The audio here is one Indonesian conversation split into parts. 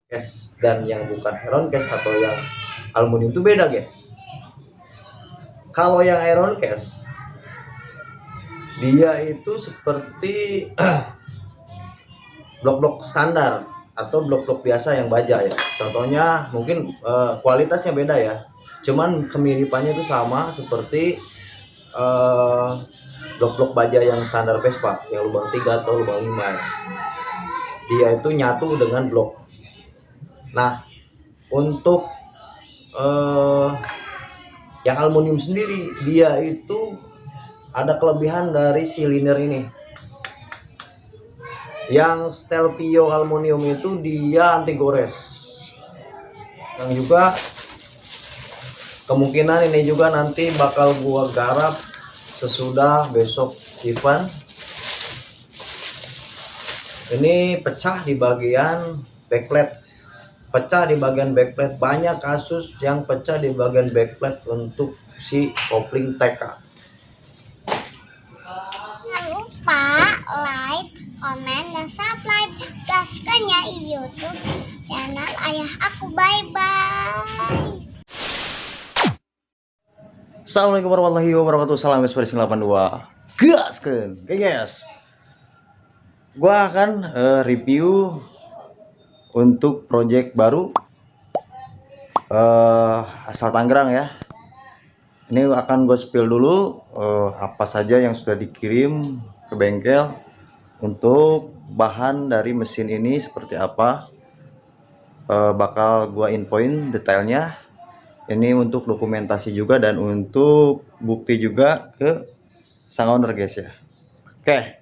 case dan yang bukan iron case atau yang aluminium itu beda guys. Kalau yang iron case dia itu seperti blok-blok standar atau blok-blok biasa yang baja ya. Contohnya mungkin kualitasnya beda ya, cuman kemiripannya itu sama seperti blok-blok baja yang standar Vespa yang lubang 3 atau lubang 5 ya. Dia itu nyatu dengan blok. Nah, untuk yang aluminium sendiri dia itu ada kelebihan dari silinder ini. Yang Stelvio aluminium itu dia anti gores, yang juga kemungkinan ini juga nanti bakal gua garap sesudah besok event. Ini pecah di bagian backplate, pecah di bagian backplate. Banyak kasus yang pecah di bagian backplate untuk si kopling TK. Jangan lupa like, komen, dan subscribe gaskan ya YouTube channel ayah aku. Bye-bye. Assalamualaikum warahmatullahi wabarakatuh. Salam Espresso 82. Gaskan. Oke guys, gua akan review untuk project baru asal Tangerang ya. Ini akan gue spill dulu apa saja yang sudah dikirim ke bengkel. Untuk bahan dari mesin ini seperti apa, bakal gue infoin detailnya. Ini untuk dokumentasi juga dan untuk bukti juga ke sang owner guys ya. Oke,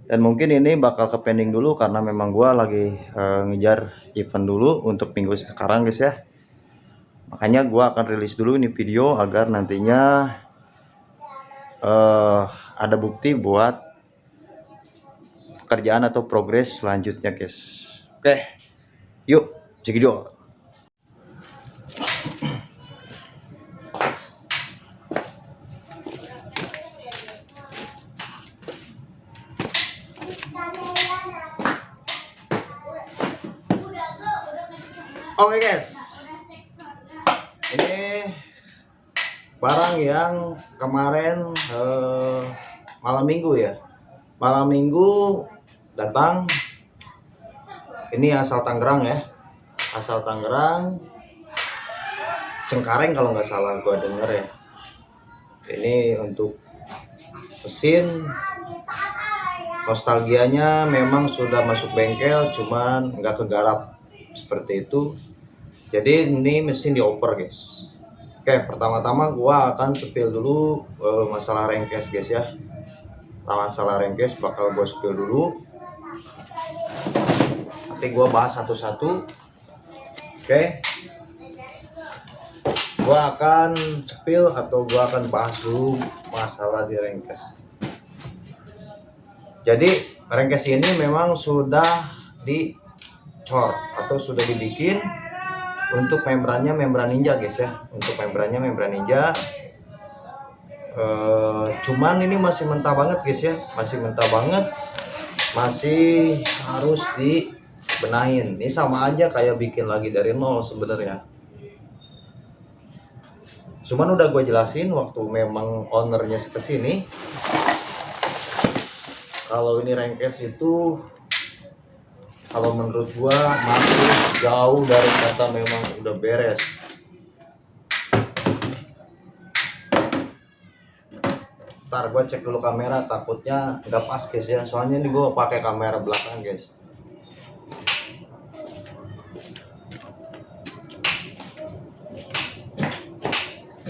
dan mungkin ini bakal ke pending dulu karena memang gue lagi ngejar event dulu untuk minggu sekarang guys ya. Makanya gue akan rilis dulu ini video agar nantinya ada bukti buat pekerjaan atau progres selanjutnya guys. Oke, yuk cekidot. Oke guys, ini barang yang kemarin malam minggu ya, malam minggu datang. Ini asal Tangerang ya, asal Tangerang, Cengkareng kalau nggak salah gua denger ya. Ini untuk mesin, nostalgianya memang sudah masuk bengkel, cuman nggak kegarap seperti itu. Jadi ini mesin dioper guys. Oke, pertama-tama gua akan spill dulu masalah rengkes guys ya. Masalah rengkes bakal gua spill dulu, nanti gua bahas satu-satu. Oke, gua akan spill atau gua akan bahas dulu masalah di rengkes. Jadi rengkes ini memang sudah dicor atau sudah dibikin. Untuk membrannya membran ninja guys ya, untuk membrannya membran ninja. Cuman ini masih mentah banget guys ya, masih mentah banget, masih harus dibenahin. Ini sama aja kayak bikin lagi dari nol sebenarnya. Cuman udah gue jelasin waktu memang ownernya kesini, kalau ini rengkes itu kalau menurut gua masih jauh dari kata memang udah beres. Ntar gua cek dulu kamera, takutnya nggak pas guys ya, soalnya ini gua pakai kamera belakang guys.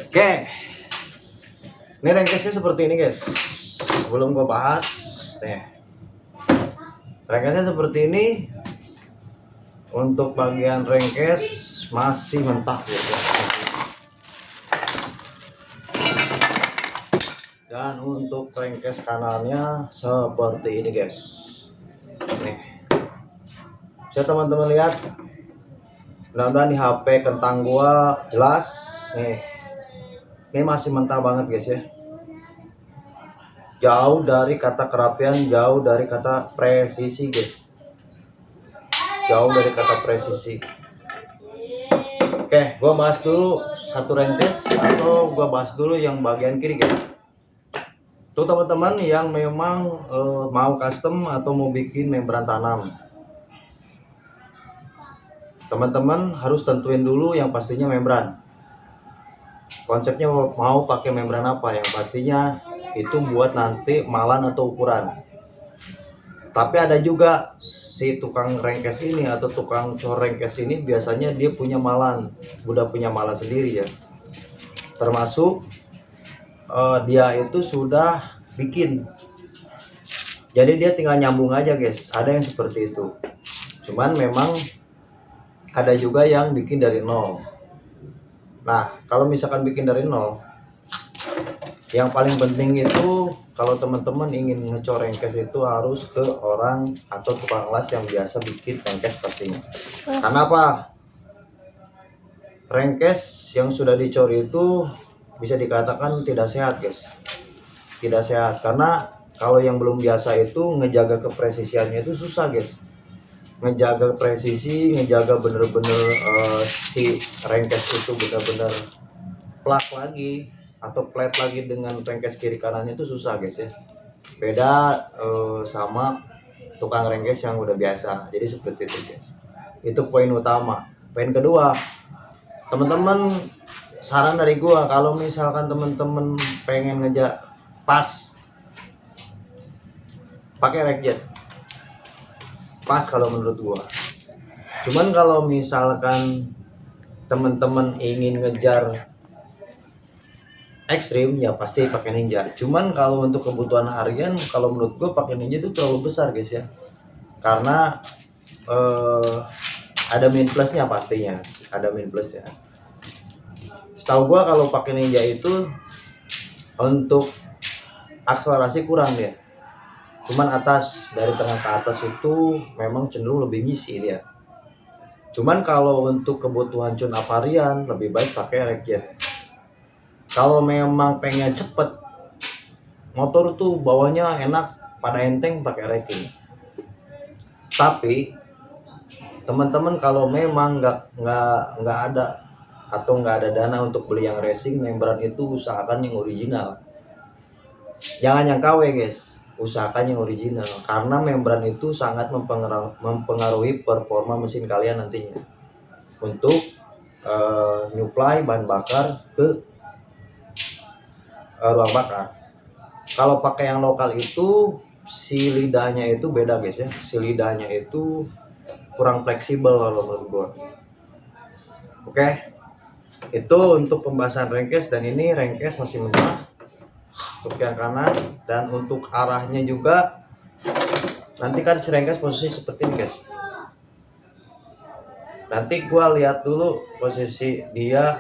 Oke, ini rengkesnya seperti ini guys. Sebelum gua bahas nih, rengkesnya seperti ini. Untuk bagian rengkes masih mentah gitu. Dan untuk rengkes kanannya seperti ini guys. Nih, bisa teman-teman lihat. Mudah-mudahan di HP kentang gua jelas. Nih, ini masih mentah banget guys ya. Jauh dari kata kerapian, jauh dari kata presisi guys. jauh dari kata presisi. Oke, gua bahas dulu satu rengkes atau gua bahas dulu yang bagian kiri guys. Tuh teman-teman yang memang mau custom atau mau bikin membran tanam, teman-teman harus tentuin dulu yang pastinya membran. Konsepnya mau pakai membran apa, yang pastinya itu buat nanti malan atau ukuran. Tapi ada juga si tukang rengkes ini atau tukang cor rengkes ini biasanya dia punya malan, udah punya malan sendiri ya. Termasuk dia itu sudah bikin. Jadi dia tinggal nyambung aja guys. Ada yang seperti itu. Cuman memang ada juga yang bikin dari nol. Nah, kalau misalkan bikin dari nol, yang paling penting itu kalau teman-teman ingin ngecor rengkes itu harus ke orang atau tukang las yang biasa bikin rengkes pastinya. Karena apa? Rengkes yang sudah dicor itu bisa dikatakan tidak sehat guys. Tidak sehat karena kalau yang belum biasa itu ngejaga kepresisiannya itu susah guys. Ngejaga presisi, ngejaga bener-bener si rengkes itu bener-bener plak lagi atau flat lagi dengan rengkes kiri kanannya itu susah guys ya. Beda sama tukang rengkes yang udah biasa. Jadi seperti itu guys. Itu poin utama. Poin kedua, teman-teman, saran dari gua kalau misalkan teman-teman pengen ngejak pas, pakai rackjet. Pas kalau menurut gua. Cuman kalau misalkan teman-teman ingin ngejar ekstrim ya pasti pakai Ninja. Cuman kalau untuk kebutuhan harian kalau menurut gue pakai Ninja itu terlalu besar guys ya. Karena ada min plusnya pastinya, ada min plusnya. Setahu gue kalau pakai Ninja itu untuk akselerasi kurang dia. Cuman atas, dari tengah ke atas itu memang cenderung lebih ngisi dia. Cuman kalau untuk kebutuhan tune up harian lebih baik pakai rackjet. Kalau memang pengen cepet, motor tuh bawanya enak pada enteng pakai racking. Tapi teman-teman kalau memang nggak ada atau nggak ada dana untuk beli yang racing, membran itu usahakan yang original. Jangan yang KW guys, usahakan yang original karena membran itu sangat mempengaruhi performa mesin kalian nantinya untuk nyuplai bahan bakar ke ruang bakar. Kalau pakai yang lokal itu si lidahnya itu beda guys ya, si lidahnya itu kurang fleksibel kalau menurut gua. Oke, itu untuk pembahasan rengkes, dan ini rengkes masih mentah untuk yang kanan, dan untuk arahnya juga nanti kan si rengkes posisi seperti ini guys. Nanti gua lihat dulu posisi dia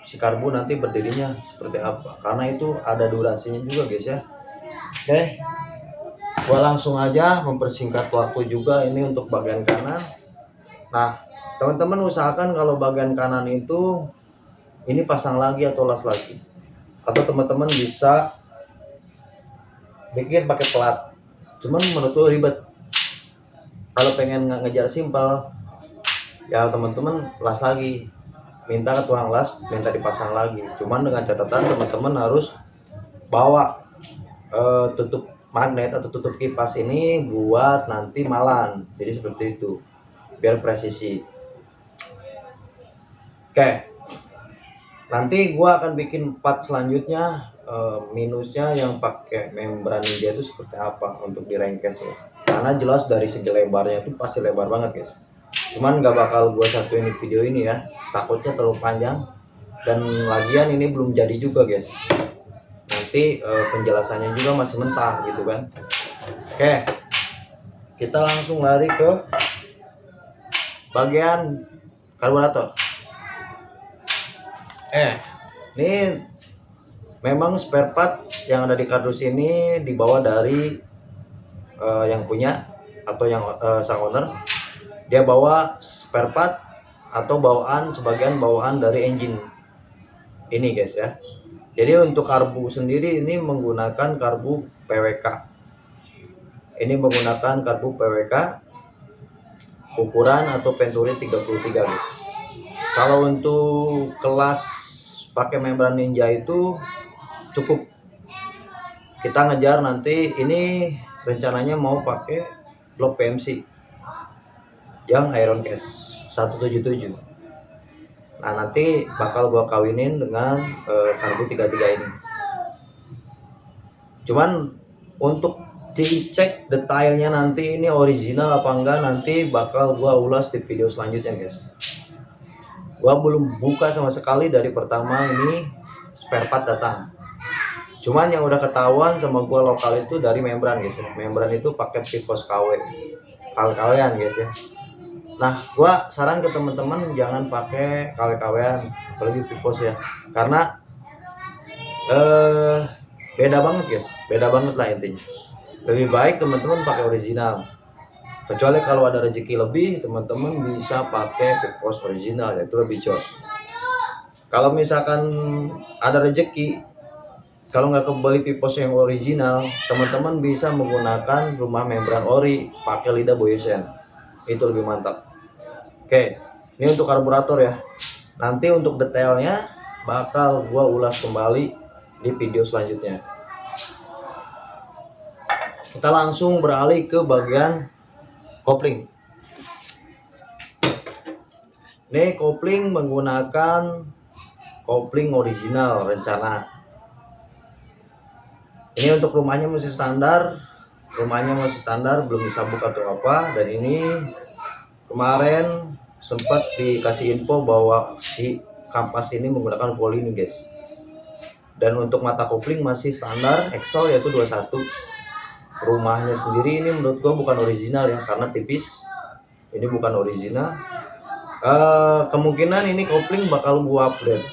si karbu nanti berdirinya seperti apa, karena itu ada durasinya juga guys ya. Oke, gua langsung aja mempersingkat waktu juga ini untuk bagian kanan. Nah teman-teman usahakan kalau bagian kanan itu ini pasang lagi atau las lagi, atau teman-teman bisa bikin pakai plat. Cuman menurut gue ribet. Kalau pengen ngejar simpel ya teman-teman las lagi, minta ke tukang las, minta dipasang lagi. Cuman dengan catatan teman-teman harus bawa tutup magnet atau tutup kipas ini buat nanti malan. Jadi seperti itu biar presisi. Oke, nanti gua akan bikin part selanjutnya minusnya yang pakai membran Ninja itu seperti apa untuk di rengkes ya. Karena jelas dari segi lebarnya itu pasti lebar banget guys. Cuman nggak bakal gua satuin di video ini ya, takutnya terlalu panjang, dan lagian ini belum jadi juga guys. Nanti penjelasannya juga masih mentah gitu kan. Oke, kita langsung lari ke bagian karburator. Ini memang spare part yang ada di kardus ini dibawa dari yang punya atau yang sang owner. Dia bawa spare part atau bawaan, sebagian bawaan dari engine ini guys ya. Jadi untuk karbu sendiri ini menggunakan karbu PWK. Ini menggunakan karbu PWK ukuran atau Venturi 33 guys. Kalau untuk kelas pakai membran Ninja itu cukup. Kita ngejar nanti, ini rencananya mau pakai blok PMC yang iron case 177. Nah nanti bakal gua kawinin dengan karbu 33 ini. Cuman untuk dicek detailnya nanti ini original apa enggak, nanti bakal gua ulas di video selanjutnya guys. Gua belum buka sama sekali dari pertama ini spare part datang. Cuman yang udah ketahuan sama gua lokal itu dari membran guys. Membran itu pakai Pipos KW. KW-KW-an guys ya. Nah, gua saran ke teman-teman jangan pakai KW-KW-an, apalagi Pipos ya. Karena beda banget guys. Beda banget lah intinya. Lebih baik teman-teman pakai original. Kecuali kalau ada rezeki lebih, teman-teman bisa pakai Pipos original, yaitu lebih jos. Kalau misalkan ada rezeki, kalau nggak kembali Pipos yang original, teman-teman bisa menggunakan rumah membran ori pakai lidah Boyesen. Itu lebih mantap. Oke, ini untuk karburator ya. Nanti untuk detailnya bakal gua ulas kembali di video selanjutnya. Kita langsung beralih ke bagian kopling. Ini kopling menggunakan kopling original rencana. Ini untuk rumahnya masih standar, belum disabuk atau apa. Dan ini kemarin sempat dikasih info bahwa si kampas ini menggunakan poli ini guys. Dan untuk mata kopling masih standar Excel yaitu 21. Rumahnya sendiri ini menurut gua bukan original ya, karena tipis. Ini bukan original. Kemungkinan ini kopling bakal gua upgrade.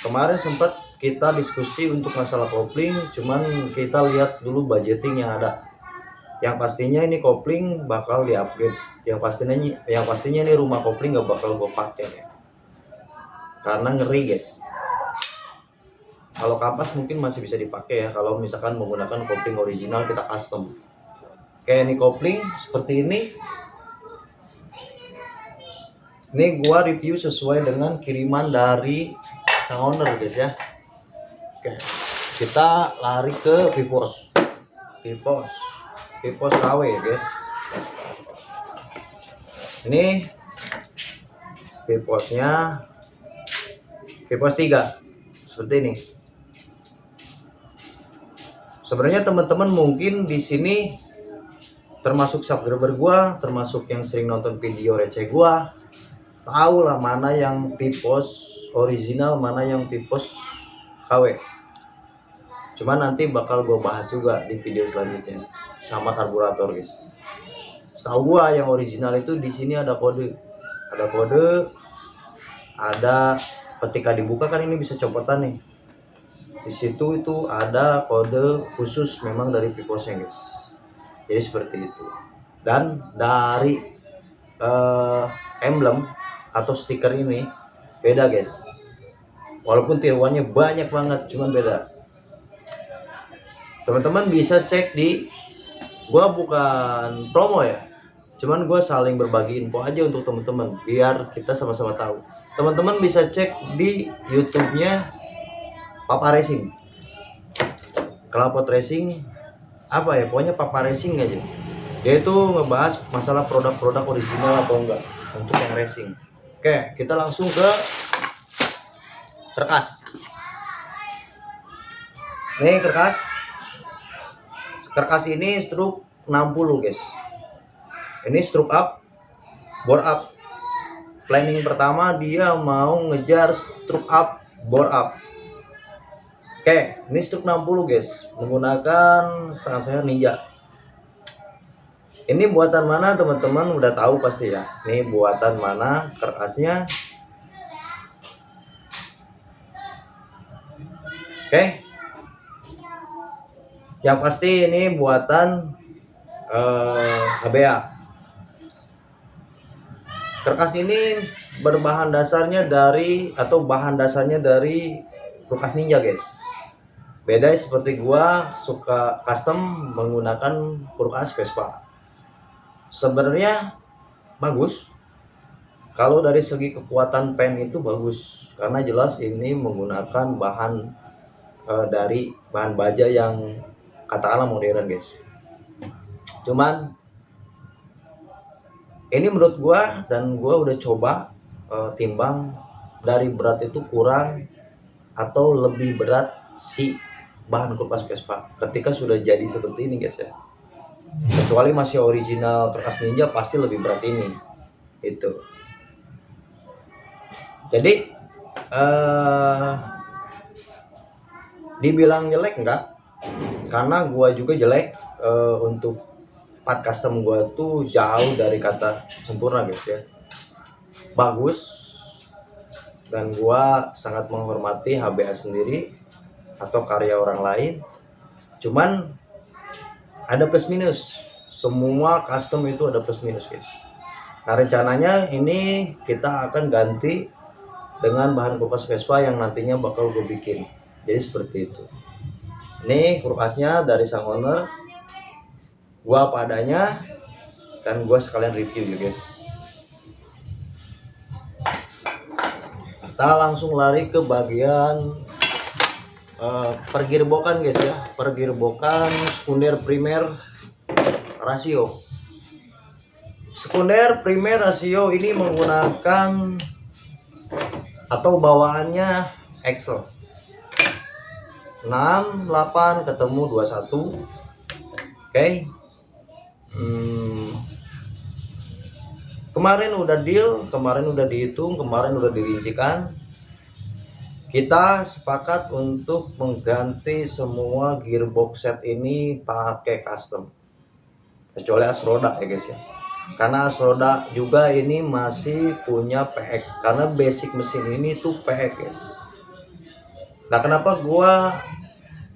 Kemarin sempat kita diskusi untuk masalah kopling, cuman kita lihat dulu budgeting yang ada. Yang pastinya ini kopling bakal di upgrade. Yang pastinya ini rumah kopling gak bakal gua pakai ya, karena ngeri guys. Kalau kampas mungkin masih bisa dipakai ya, kalau misalkan menggunakan kopling original kita custom. Kayak ini kopling seperti ini. Ini gua review sesuai dengan kiriman dari sang owner guys ya. Oke, kita lari ke Pipos KW guys. Ini Piposnya Pipos 3 seperti ini. Sebenarnya teman-teman mungkin di sini termasuk subscriber gua, termasuk yang sering nonton video receh gua, tahu lah mana yang Pipos original, mana yang Pipos KW. Cuman nanti bakal gua bahas juga di video selanjutnya sama karburator guys. Setahu gua yang original itu di sini ada kode, ada ketika dibuka kan ini bisa copotan nih. Di situ itu ada kode khusus memang dari Piposnya guys. Jadi seperti itu. Dan dari emblem atau stiker ini beda guys. Walaupun tiruannya banyak banget, cuman beda. Teman-teman bisa cek di, gua bukan promo ya, cuman gua saling berbagi info aja untuk teman-teman biar kita sama-sama tahu. Teman-teman bisa cek di YouTube-nya Papa Racing, Kelapot Racing, apa ya, pokoknya Papa Racing aja. Dia itu ngebahas masalah produk-produk original atau enggak untuk yang racing. Oke, kita langsung ke kerkas. Ini kerkas ini struk 60 guys. Ini struk up, bore up. Planning pertama dia mau ngejar struk up, bore up. Oke, ini struk 60 guys, menggunakan setengah Ninja. Ini buatan mana teman-teman udah tahu pasti ya. Ini buatan mana kerkasnya. Oke. Yang pasti ini buatan HBA. Kerkas ini berbahan dasarnya dari, atau bahan dasarnya dari kulkas Ninja guys. Beda seperti gua suka custom menggunakan kulkas Vespa. sebenarnya bagus. Kalau dari segi kekuatan pen itu bagus, karena jelas ini menggunakan bahan dari bahan baja yang katakanlah modern guys. Cuman ini menurut gua, dan gua udah coba timbang, dari berat itu kurang atau lebih berat si bahan kulkas Vespa ketika sudah jadi seperti ini guys ya. Kecuali masih original Trucks Ninja pasti lebih berat ini itu. Jadi dibilang jelek enggak, karena gua juga jelek. Untuk part custom gua tuh jauh dari kata sempurna guys ya, bagus, dan gua sangat menghormati HBA sendiri atau karya orang lain. Cuman ada plus minus, semua custom itu ada plus minus guys. Nah rencananya ini kita akan ganti dengan bahan kulkas Vespa yang nantinya bakal gue bikin. Jadi seperti itu. Ini kulkasnya dari sang owner, gua apa adanya, dan gua sekalian review ya guys. Kita langsung lari ke bagian pergearboxan guys ya. Pergearboxan sekunder primer rasio. Sekunder primer rasio ini menggunakan atau bawaannya Excel 68 ketemu 21. Oke. Kemarin udah deal, kemarin udah dihitung, kemarin udah dirincikan. Kita sepakat untuk mengganti semua gearbox set ini pakai custom, kecuali as roda ya guys ya. Karena as roda juga ini masih punya PX, karena basic mesin ini tuh PX guys. Nah kenapa gua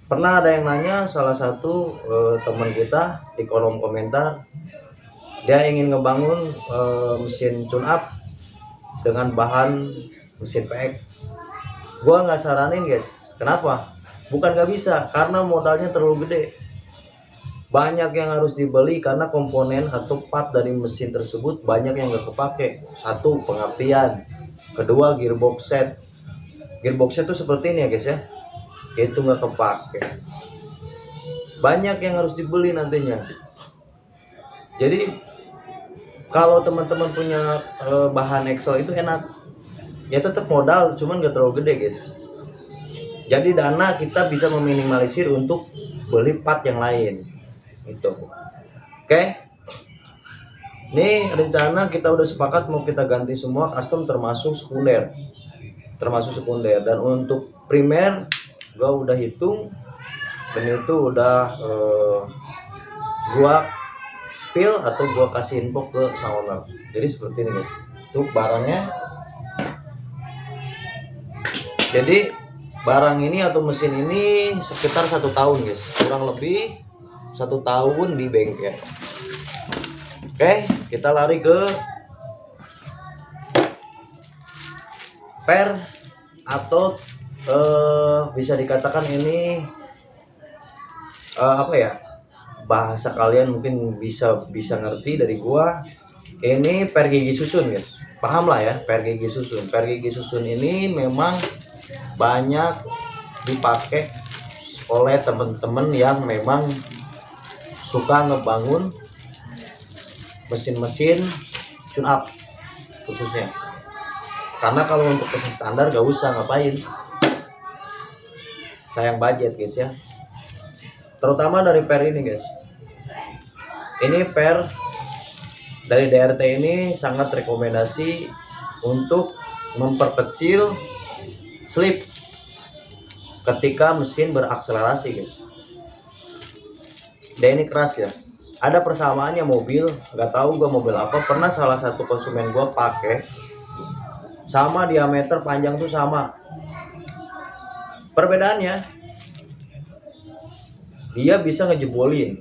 pernah ada yang nanya, salah satu teman kita di kolom komentar, dia ingin ngebangun mesin tune up dengan bahan mesin PX. Gua nggak saranin guys. Kenapa? Bukan nggak bisa, karena modalnya terlalu gede. Banyak yang harus dibeli karena komponen atau part dari mesin tersebut banyak yang nggak kepake. Satu, pengapian. Kedua, gearbox set. Gearbox set itu seperti ini ya guys ya, itu nggak kepake. Banyak yang harus dibeli nantinya. Jadi kalau teman-teman punya bahan Excel itu enak, ya tetap modal, cuman nggak terlalu gede guys. Jadi dana kita bisa meminimalisir untuk beli part yang lain itu. Oke. Ini rencana kita udah sepakat mau kita ganti semua custom termasuk sekunder. Dan untuk primer gua udah hitung, dan itu udah gua spill atau gua kasih info ke sang owner. Jadi seperti ini guys, untuk barangnya. Jadi barang ini atau mesin ini sekitar 1 tahun guys, kurang lebih 1 tahun di bengkel. Oke, kita lari ke per atau bisa dikatakan ini apa ya, bahasa kalian mungkin bisa ngerti dari gua. Ini per gigi susun guys, paham lah ya, per gigi susun. Per gigi susun ini memang banyak dipakai oleh teman-teman yang memang suka ngebangun mesin-mesin tune up khususnya. Karena kalau untuk mesin standar gak usah, ngapain, sayang budget guys ya. Terutama dari per ini guys, ini per dari DRT ini sangat rekomendasi untuk memperkecil slip ketika mesin berakselerasi guys. Dan ini keras ya, ada persamaannya mobil, nggak tahu gua mobil apa. Pernah salah satu konsumen gua pakai, sama diameter panjang tuh sama. Perbedaannya dia bisa ngejebolin,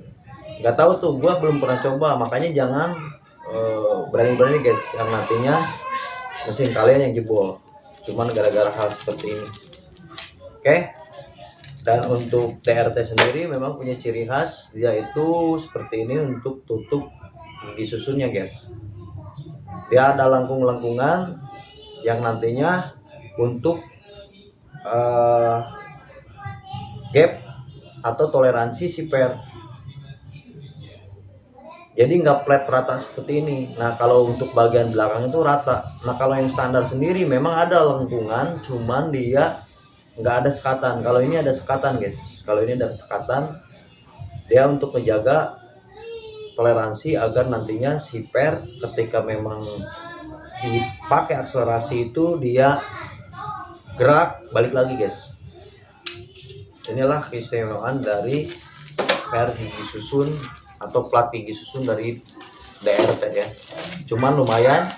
nggak tahu tuh, gua belum pernah coba. Makanya jangan berani-berani guys, yang nantinya mesin kalian yang jebol cuman gara-gara hal seperti ini. Oke. Dan untuk DRT sendiri memang punya ciri khas, dia itu seperti ini untuk tutup gigi susunnya guys. Dia ada lengkung-lengkungan yang nantinya untuk gap atau toleransi si per. Jadi nggak flat rata seperti ini. Nah kalau untuk bagian belakang itu rata. Nah kalau yang standar sendiri memang ada lengkungan, cuman dia nggak ada sekatan. Kalau ini ada sekatan guys. Kalau ini ada sekatan, dia untuk menjaga toleransi agar nantinya si per ketika memang dipakai akselerasi itu dia gerak balik lagi guys. Inilah keistimewaan dari per gigi susun atau plat gigi susun dari DRT ya. Cuman lumayan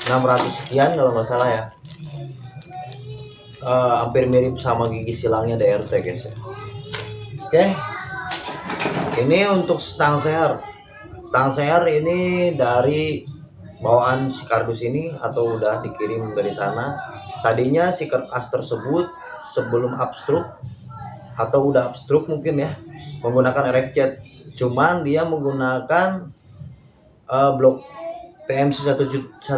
600 sekian kalau nggak salah ya. Hampir mirip sama gigi silangnya DRT guys ya. Oke. Ini untuk stang seher. Stang seher ini dari bawaan si kardus ini atau udah dikirim dari sana. Tadinya si kertas tersebut sebelum upstroke atau udah upstroke mungkin ya menggunakan erect jet. Cuman dia menggunakan blok PMC 177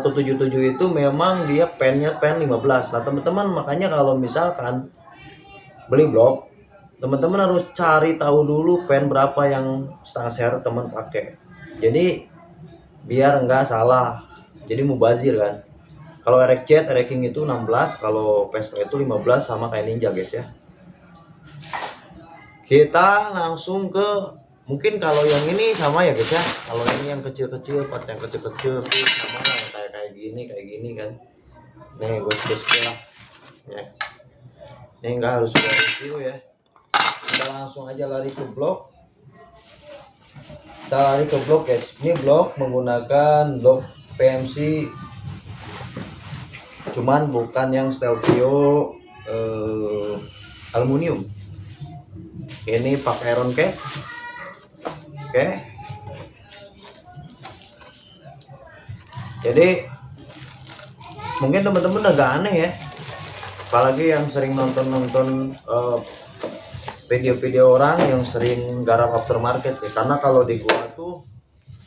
itu memang dia pennya pen 15. Nah teman-teman makanya kalau misalkan beli blok, teman-teman harus cari tahu dulu pen berapa yang stang seher teman pakai. Jadi biar enggak salah, jadi mubazir kan. Kalau erect jet, erecking itu 16, kalau Vespa itu 15 sama kayak Ninja guys ya. Kita langsung ke, mungkin kalau yang ini sama ya guys ya. Kalau ini yang kecil-kecil, part yang kecil-kecil itu sama lah, kayak gini kan. Nih gue lah ya. Ini enggak harus sudah review ya. Kita langsung aja lari ke blok. Kita lari ke blok guys. Ini blok menggunakan blok PMC, cuman bukan yang Stelvio aluminium. Ini pakai iron case. Oke. Jadi mungkin teman-teman agak aneh ya, apalagi yang sering nonton video-video orang yang sering garap aftermarket ya. Karena kalau di gua tuh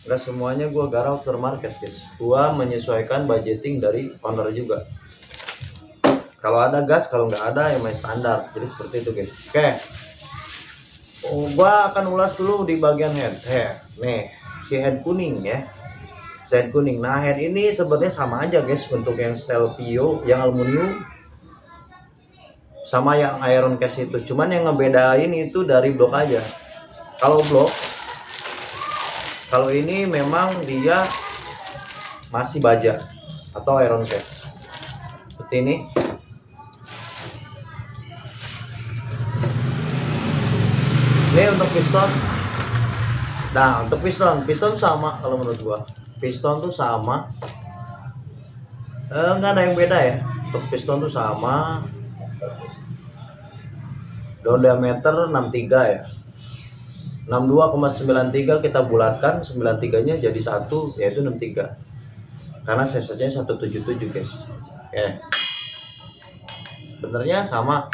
nggak semuanya gua garap aftermarket guys. Gua menyesuaikan budgeting dari owner juga. Kalau ada gas, kalau nggak ada yang main standar. Jadi seperti itu guys. Oke. Gua akan ulas dulu di bagian head. Nih, si head kuning ya. Si head kuning. Nah, head ini sebenarnya sama aja guys untuk yang Stelvio, yang aluminium sama yang iron case itu. Cuman yang ngebedain itu dari blok aja. Kalau blok, kalau ini memang dia masih baja atau iron case. Seperti ini. Ini untuk piston. Nah, untuk piston sama kalau menurut gua. Piston tuh sama. Nggak ada yang beda ya. Untuk piston tuh sama. Diameter 63 ya. 62,93 kita bulatkan, 93-nya jadi 1 yaitu 63. Karena size-nya 177 guys. Oke. Sebenarnya sama.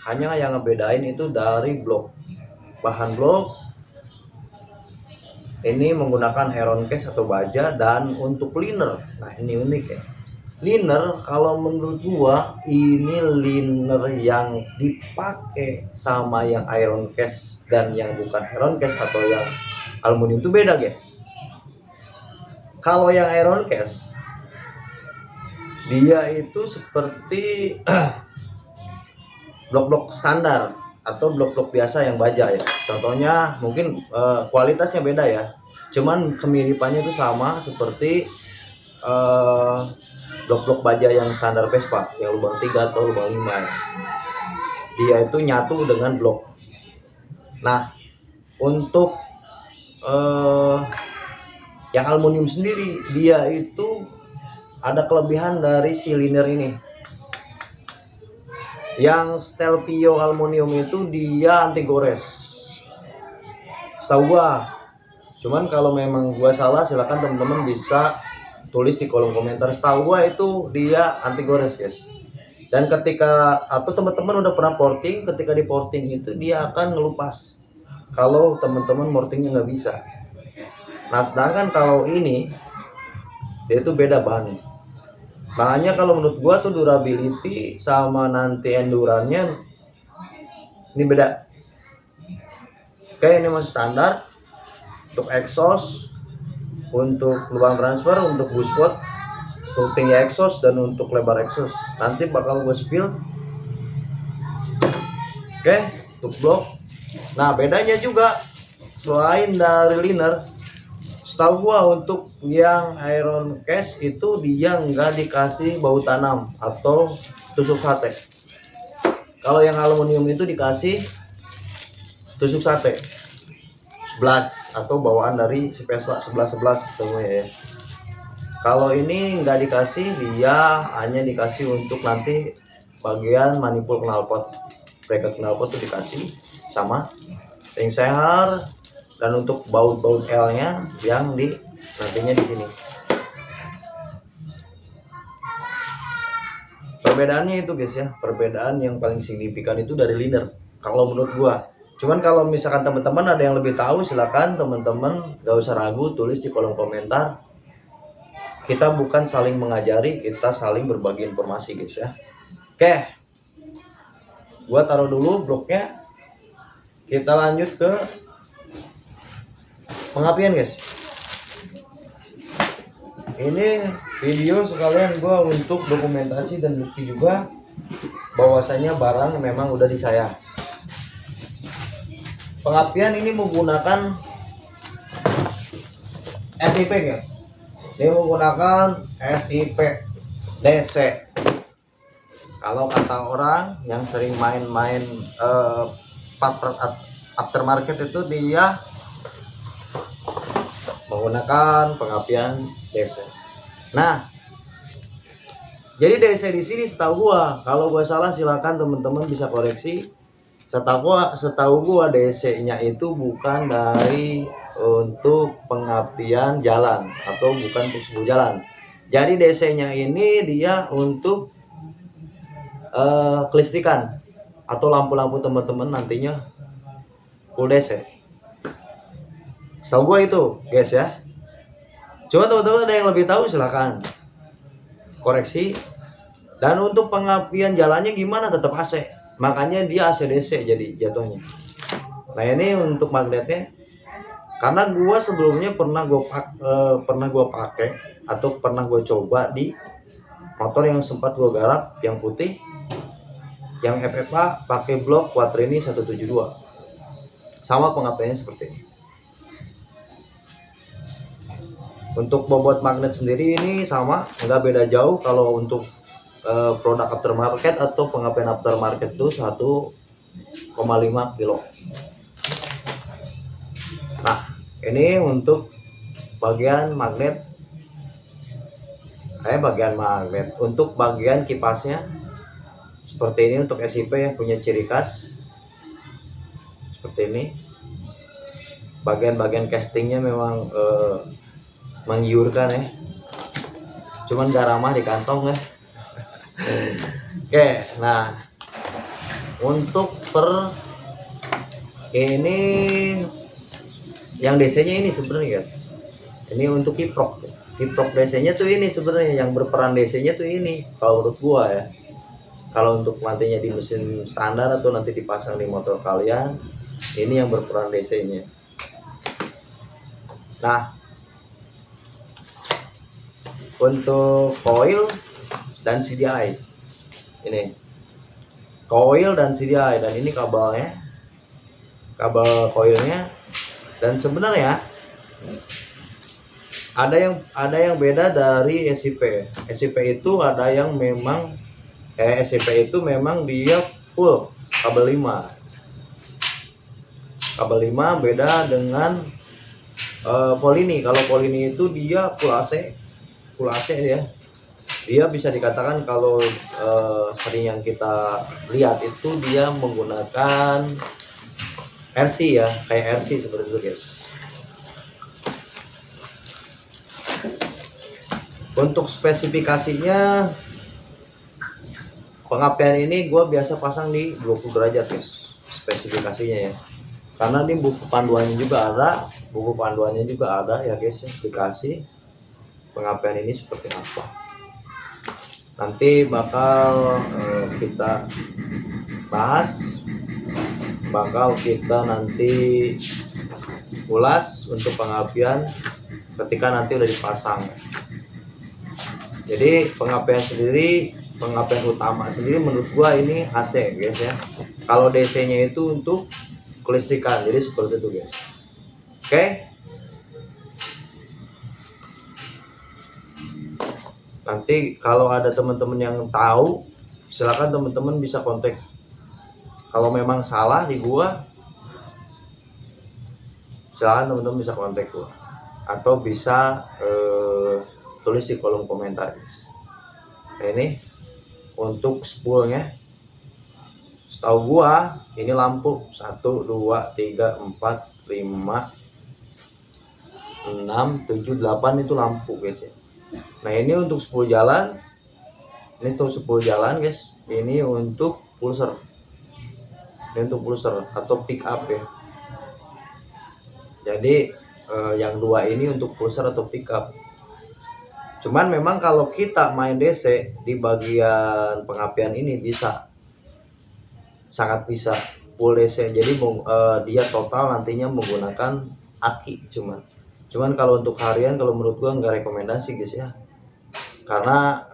Hanya yang ngebedain itu dari blok. Bahan blok ini menggunakan iron case atau baja, dan untuk liner, nah ini unik ya. Liner kalau menurut gua ini liner yang dipakai sama yang iron case dan yang bukan iron case atau yang aluminium itu beda guys. Kalau yang iron case dia itu seperti blok-blok standar atau blok-blok biasa yang baja ya. Contohnya mungkin kualitasnya beda ya. Cuman kemiripannya itu sama seperti blok-blok baja yang standar Vespa yang lubang 3 atau lubang 5 ya. Dia itu nyatu dengan blok. Nah, untuk yang aluminium sendiri dia itu ada kelebihan dari silinder ini. Yang Stelvio aluminium itu dia anti gores, setahu gua. Cuman kalau memang gua salah silahkan teman-teman bisa tulis di kolom komentar. Setahu gua itu dia anti gores guys. Dan ketika atau teman-teman udah pernah porting, ketika di porting itu dia akan ngelupas kalau teman-teman portingnya nggak bisa. Nah sedangkan kalau ini dia itu beda bahannya. Bahannya kalau menurut gua tuh durability sama nanti endurannya ini beda. Oke, ini masih standar untuk exhaust, untuk lubang transfer, untuk bushcode, untuk tinggi exhaust dan untuk lebar exhaust. Nanti bakal gue spill. Oke, untuk blok. Nah bedanya juga selain dari liner, setahu gua untuk yang iron case itu dia nggak dikasih bau tanam atau tusuk sate. Kalau yang aluminium itu dikasih tusuk sate 11 atau bawaan dari si Vespa 11 semuanya ya. Kalau ini nggak dikasih, dia hanya dikasih untuk nanti bagian manifold knalpot, bracket knalpot itu dikasih sama ring seher, dan untuk baut-baut L-nya yang di nantinya di sini. Perbedaannya itu guys ya, perbedaan yang paling signifikan itu dari liner kalau menurut gua. Cuman kalau misalkan teman-teman ada yang lebih tahu, silakan teman-teman gak usah ragu, tulis di kolom komentar. Kita bukan saling mengajari, kita saling berbagi informasi guys ya. Oke, gua taruh dulu bloknya, kita lanjut ke pengapian guys. Ini video sekalian gua untuk dokumentasi dan bukti juga bahwasanya barang memang udah di saya. Pengapian ini menggunakan SIP guys. Ini menggunakan SIP DC. Kalau kata orang yang sering main-main part aftermarket itu dia menggunakan pengapian DC. Nah, jadi DC di sini setahu gua, kalau gua salah silakan teman-teman bisa koreksi. Setahu gua DC-nya itu bukan dari untuk pengapian jalan atau bukan untuk sebuah jalan. Jadi DC-nya ini dia untuk kelistrikan atau lampu-lampu teman-teman nantinya full DC. Setahu gua itu guys ya. Coba teman-teman ada yang lebih tahu silakan koreksi. Dan untuk pengapian jalannya gimana, tetap AC, makanya dia AC DC jadi jatuhnya. Nah ini untuk magnetnya, karena gua sebelumnya pernah gua pakai atau pernah gua coba di motor yang sempat gua garap yang putih, yang FFA pakai blok Quattrini 172 sama pengapiannya seperti ini. Untuk bobot magnet sendiri ini sama, nggak beda jauh. Kalau untuk produk aftermarket atau pengapian aftermarket itu 1,5 kilo. Nah ini untuk bagian magnet, untuk bagian kipasnya seperti ini. Untuk SIP yang punya ciri khas seperti ini. Bagian-bagian castingnya memang menggiurkan ya, cuman gak ramah di kantong ya. Oke, nah untuk per ini yang DC-nya ini sebenarnya guys, ini untuk kiprok DC-nya tuh ini sebenarnya yang berperan DC-nya tuh ini kalau menurut gua ya. Kalau untuk nantinya di mesin standar atau nanti dipasang di motor kalian, ini yang berperan DC-nya. Nah untuk coil dan CDI, ini coil dan CDI, dan ini kabel coilnya. Dan sebenarnya ada yang beda dari SIP itu ada yang memang SIP itu memang dia full kabel 5 beda dengan Polini. Kalau Polini itu dia full AC ya. Dia bisa dikatakan kalau sering yang kita lihat itu dia menggunakan RC ya, kayak RC seperti itu guys. Untuk spesifikasinya, pengapian ini gue biasa pasang di 20 derajat guys spesifikasinya ya. karena ini buku panduannya juga ada ya guys ya, dikasih pengapian ini seperti apa. Nanti bakal kita bahas, bakal kita nanti ulas untuk pengapian ketika nanti udah dipasang. Jadi pengapian utama sendiri menurut gua ini AC guys ya. Kalau DC nya itu untuk kelistrikan, jadi seperti itu guys. Oke. Nanti kalau ada teman-teman yang tahu, silakan teman-teman bisa kontak. Kalau memang salah di gua, silakan teman-teman bisa kontak gua atau bisa tulis di kolom komentar guys. Nah, ini untuk spoolnya, setahu gua ini lampu 1 2 3 4 5 6 7 8 itu lampu guys ya. Nah ini untuk spool jalan, guys. Ini untuk pulser, atau pick up ya. Jadi yang dua ini untuk pulser atau pick up. Cuman memang kalau kita main DC di bagian pengapian ini sangat bisa full DC. Jadi dia total nantinya menggunakan aki. Cuman kalau untuk harian, kalau menurut gua nggak rekomendasi guys ya, karena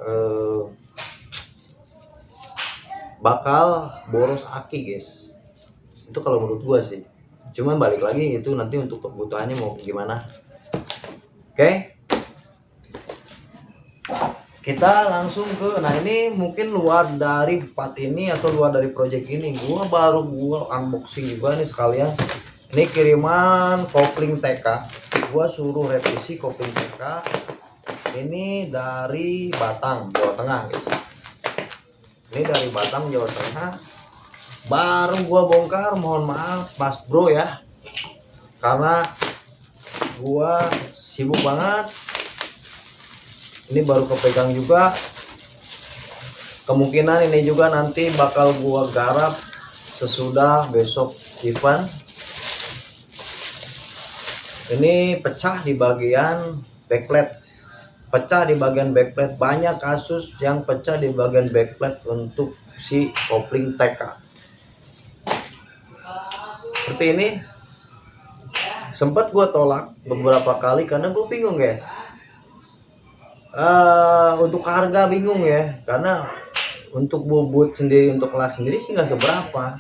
bakal boros aki guys. Itu kalau menurut gua sih. Cuman balik lagi itu nanti untuk kebutuhannya mau gimana. Oke. Kita langsung ke, nah ini mungkin luar dari part ini atau luar dari project ini. Gua unboxing juga nih sekalian. Ini kiriman kopling TK. Gua suruh revisi kopling TK. Ini dari Batang, Jawa Tengah guys. Ini dari Batang, Jawa Tengah. Baru gua bongkar, mohon maaf Mas Bro ya. Karena gua sibuk banget. Ini baru kepegang juga. Kemungkinan ini juga nanti bakal gua garap sesudah besok event. Ini pecah di bagian backplate. Banyak kasus yang pecah di bagian backplate untuk si kopling TK. Seperti ini. Sempat gua tolak beberapa kali karena gue bingung guys. Untuk harga bingung ya, karena untuk bobot sendiri, untuk kelas sendiri sih nggak seberapa,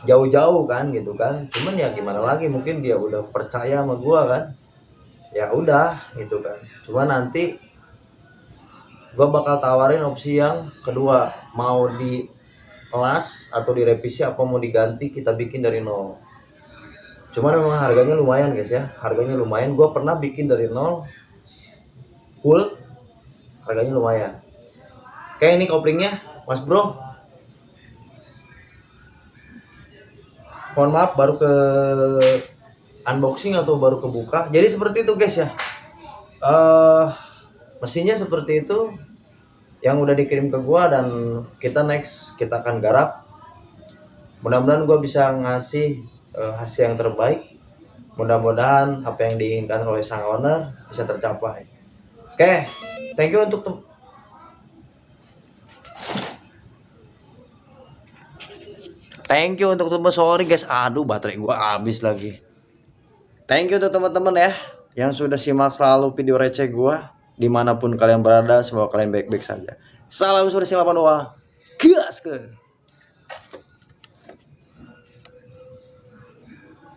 jauh-jauh kan gitu kan. Cuman ya gimana lagi, mungkin dia udah percaya sama gua kan, ya udah gitu kan. Cuman nanti gua bakal tawarin opsi yang kedua, mau di kelas atau direvisi apa mau diganti, kita bikin dari nol. Cuman memang harganya lumayan guys ya, gua pernah bikin dari nol full, harganya lumayan. Oke, ini koplingnya Mas Bro. Mohon maaf baru ke unboxing atau baru kebuka. Jadi seperti itu guys ya. Mesinnya seperti itu yang udah dikirim ke gua, dan kita akan garap. Mudah-mudahan gua bisa ngasih hasil yang terbaik. Mudah-mudahan apa yang diinginkan oleh sang owner bisa tercapai. Oke, thank you untuk teman. Sorry guys, aduh baterai gua habis lagi. Thank you untuk teman-teman ya yang sudah simak selalu video receh gua. Dimanapun kalian berada, semoga kalian baik-baik saja. Salam Surya Silapan, gas ke.